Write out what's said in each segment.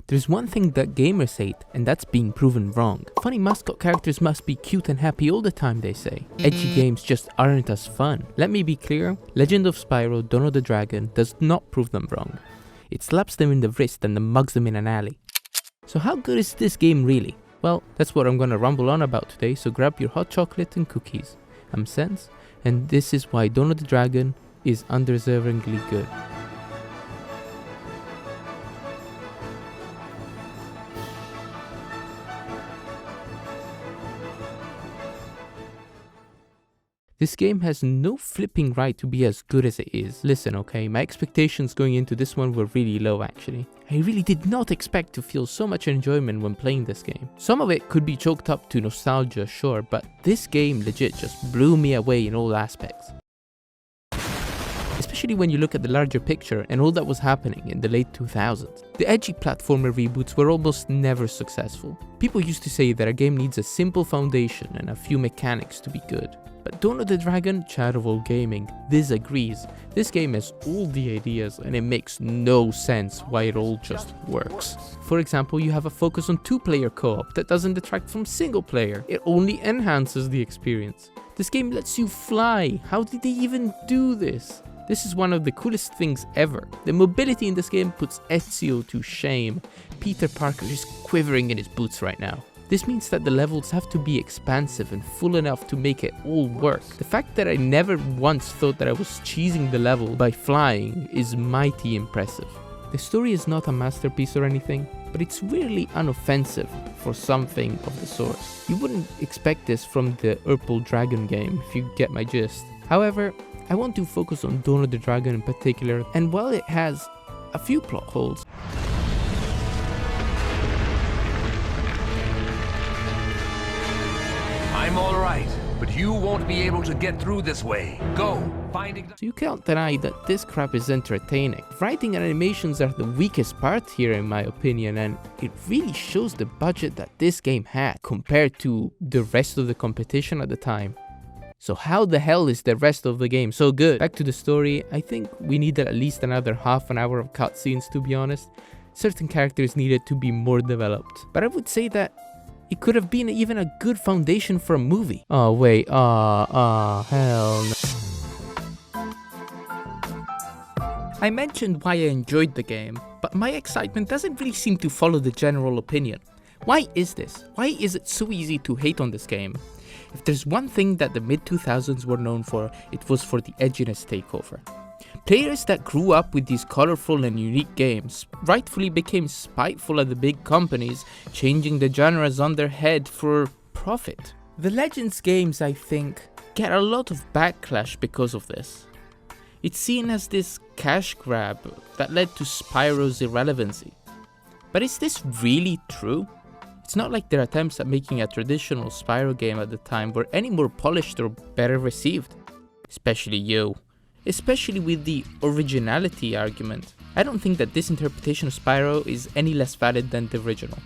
There's one thing that gamers hate, and that's being proven wrong. Funny mascot characters must be cute and happy all the time, they say. Edgy games just aren't as fun. Let me be clear, Legend of Spyro Dawn of the Dragon does not prove them wrong. It slaps them in the wrist and then mugs them in an alley. So how good is this game really? Well, that's what I'm gonna rumble on about today, so grab your hot chocolate and cookies. I'm Sense, and this is why Dawn of the Dragon is undeservingly good. This game has no flipping right to be as good as it is. Listen, okay, my expectations going into this one were really low actually. I really did not expect to feel so much enjoyment when playing this game. Some of it could be chalked up to nostalgia, sure, but this game legit just blew me away in all aspects. Especially when you look at the larger picture and all that was happening in the late 2000s. The edgy platformer reboots were almost never successful. People used to say that a game needs a simple foundation and a few mechanics to be good. But Dawn of the Dragon, Child of All Gaming, disagrees. This game has all the ideas and it makes no sense why it all just works. For example, you have a focus on two-player co-op that doesn't detract from single player. It only enhances the experience. This game lets you fly. How did they even do this? This is one of the coolest things ever. The mobility in this game puts Ezio to shame. Peter Parker is quivering in his boots right now. This means that the levels have to be expansive and full enough to make it all work. The fact that I never once thought that I was cheesing the level by flying is mighty impressive. The story is not a masterpiece or anything, but it's really unoffensive for something of the sort. You wouldn't expect this from the Purple Dragon game, if you get my gist. However, I want to focus on Dawn of the Dragon in particular, and while it has a few plot holes, I'm alright, but you won't be able to get through this way. Go, so you can't deny that this crap is entertaining. Writing and animations are the weakest part here in my opinion, and it really shows the budget that this game had compared to the rest of the competition at the time. So how the hell is the rest of the game so good? Back to the story, I think we needed at least another half an hour of cutscenes to be honest. Certain characters needed to be more developed, but I would say that it could have been even a good foundation for a movie. Oh wait, hell no. I mentioned why I enjoyed the game, but my excitement doesn't really seem to follow the general opinion. Why is this? Why is it so easy to hate on this game? If there's one thing that the mid-2000s were known for, it was for the edginess takeover. Players that grew up with these colorful and unique games rightfully became spiteful at the big companies, changing the genres on their head for profit. The Legends games, I think, get a lot of backlash because of this. It's seen as this cash grab that led to Spyro's irrelevancy. But is this really true? It's not like their attempts at making a traditional Spyro game at the time were any more polished or better received. Especially with the originality argument. I don't think that this interpretation of Spyro is any less valid than the original.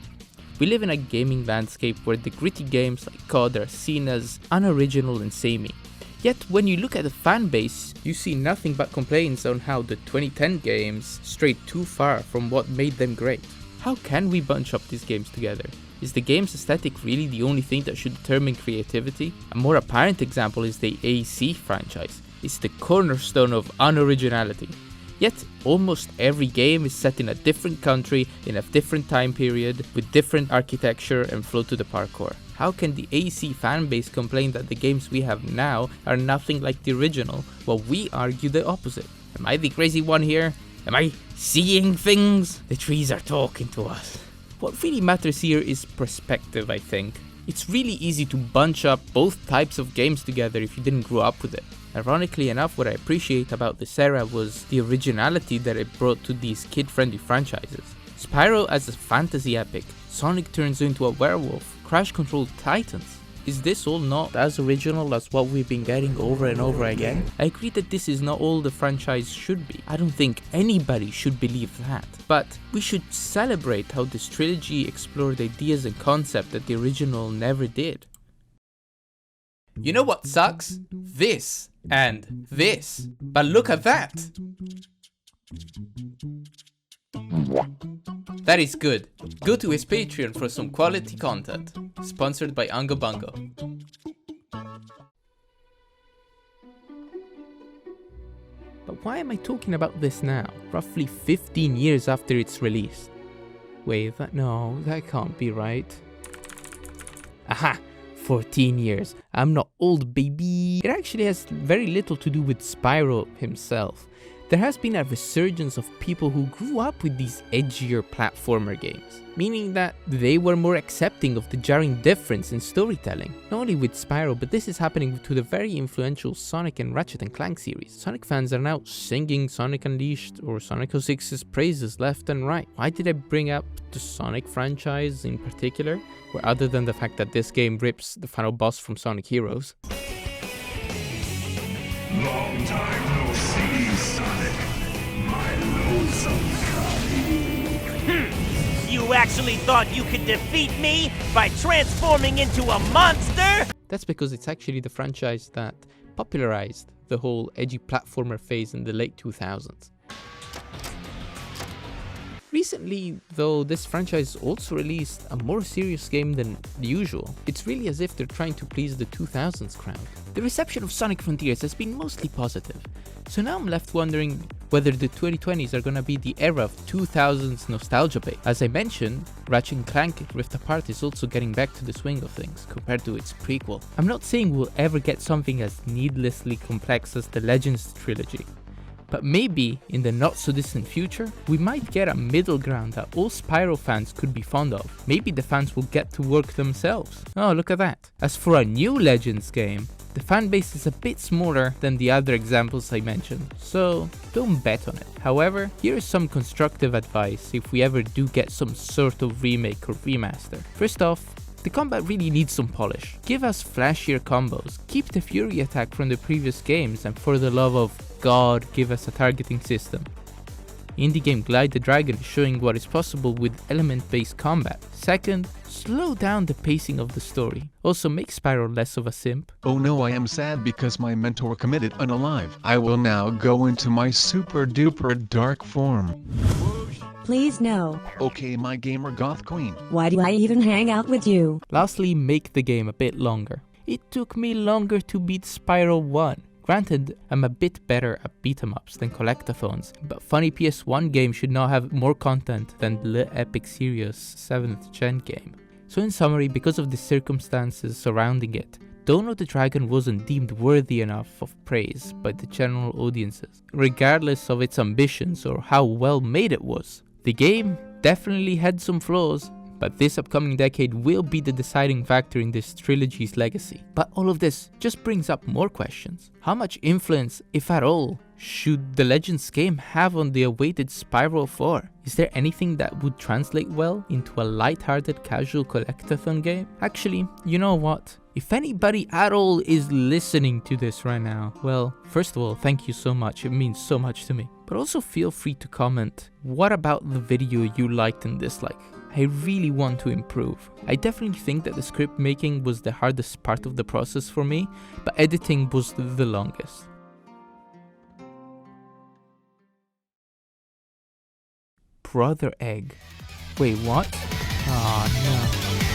We live in a gaming landscape where the gritty games like COD are seen as unoriginal and samey. Yet when you look at the fan base, you see nothing but complaints on how the 2010 games strayed too far from what made them great. How can we bunch up these games together? Is the game's aesthetic really the only thing that should determine creativity? A more apparent example is the AC franchise. It's the cornerstone of unoriginality. Yet, almost every game is set in a different country, in a different time period, with different architecture and flow to the parkour. How can the AC fanbase complain that the games we have now are nothing like the original, while we argue the opposite? Am I the crazy one here? Am I seeing things? The trees are talking to us. What really matters here is perspective, I think. It's really easy to bunch up both types of games together if you didn't grow up with it. Ironically enough, what I appreciate about this era was the originality that it brought to these kid-friendly franchises. Spyro as a fantasy epic, Sonic turns into a werewolf, Crash controlled Titans. Is this all not as original as what we've been getting over and over again? I agree that this is not all the franchise should be. I don't think anybody should believe that. But we should celebrate how this trilogy explored ideas and concepts that the original never did. You know what sucks? This and this. But look at that! That is good. Go to his Patreon for some quality content. Sponsored by Unga Bunga. But why am I talking about this now, roughly 15 years after its release? Wait, no, that can't be right. Aha! 14 years. I'm not old, baby. It actually has very little to do with Spyro himself. There has been a resurgence of people who grew up with these edgier platformer games, meaning that they were more accepting of the jarring difference in storytelling. Not only with Spyro, but this is happening to the very influential Sonic and Ratchet & Clank series. Sonic fans are now singing Sonic Unleashed or Sonic 06's praises left and right. Why did I bring up the Sonic franchise in particular? Well, other than the fact that this game rips the final boss from Sonic Heroes. Long time no see, Sonic. My lonesome colleague. You actually thought you could defeat me by transforming into a monster? That's because it's actually the franchise that popularized the whole edgy platformer phase in the late 2000s. Recently, though, this franchise also released a more serious game than usual. It's really as if they're trying to please the 2000s crowd. The reception of Sonic Frontiers has been mostly positive, so now I'm left wondering whether the 2020s are gonna be the era of 2000s nostalgia bait. As I mentioned, Ratchet & Clank Rift Apart is also getting back to the swing of things compared to its prequel. I'm not saying we'll ever get something as needlessly complex as the Legends trilogy, but maybe, in the not-so-distant future, we might get a middle ground that all Spyro fans could be fond of. Maybe the fans will get to work themselves. Oh, look at that. As for a new Legends game, the fanbase is a bit smaller than the other examples I mentioned, so don't bet on it. However, here is some constructive advice if we ever do get some sort of remake or remaster. First off, the combat really needs some polish. Give us flashier combos, keep the Fury attack from the previous games, and for the love of God, give us a targeting system. Indie game Glide the Dragon is showing what is possible with element-based combat. Second, slow down the pacing of the story. Also make Spyro less of a simp. Oh no, I am sad because my mentor committed unalive. I will now go into my super duper dark form. Please no. Okay, my gamer goth queen. Why do I even hang out with you? Lastly, make the game a bit longer. It took me longer to beat Spyro 1. Granted, I'm a bit better at beat-em-ups than collectathons, but funny PS1 games should not have more content than the Epic Series 7th gen game. So in summary, because of the circumstances surrounding it, Dawn of the Dragon wasn't deemed worthy enough of praise by the general audiences, regardless of its ambitions or how well made it was. The game definitely had some flaws, but this upcoming decade will be the deciding factor in this trilogy's legacy. But all of this just brings up more questions. How much influence, if at all, should the Legends game have on the awaited Spyro 4? Is there anything that would translate well into a light-hearted casual collectathon game? Actually, you know what? If anybody at all is listening to this right now, well, first of all, thank you so much, it means so much to me. But also feel free to comment, what about the video you liked and disliked? I really want to improve. I definitely think that the script making was the hardest part of the process for me, but editing was the longest. Brother Egg. Wait, what? Oh no.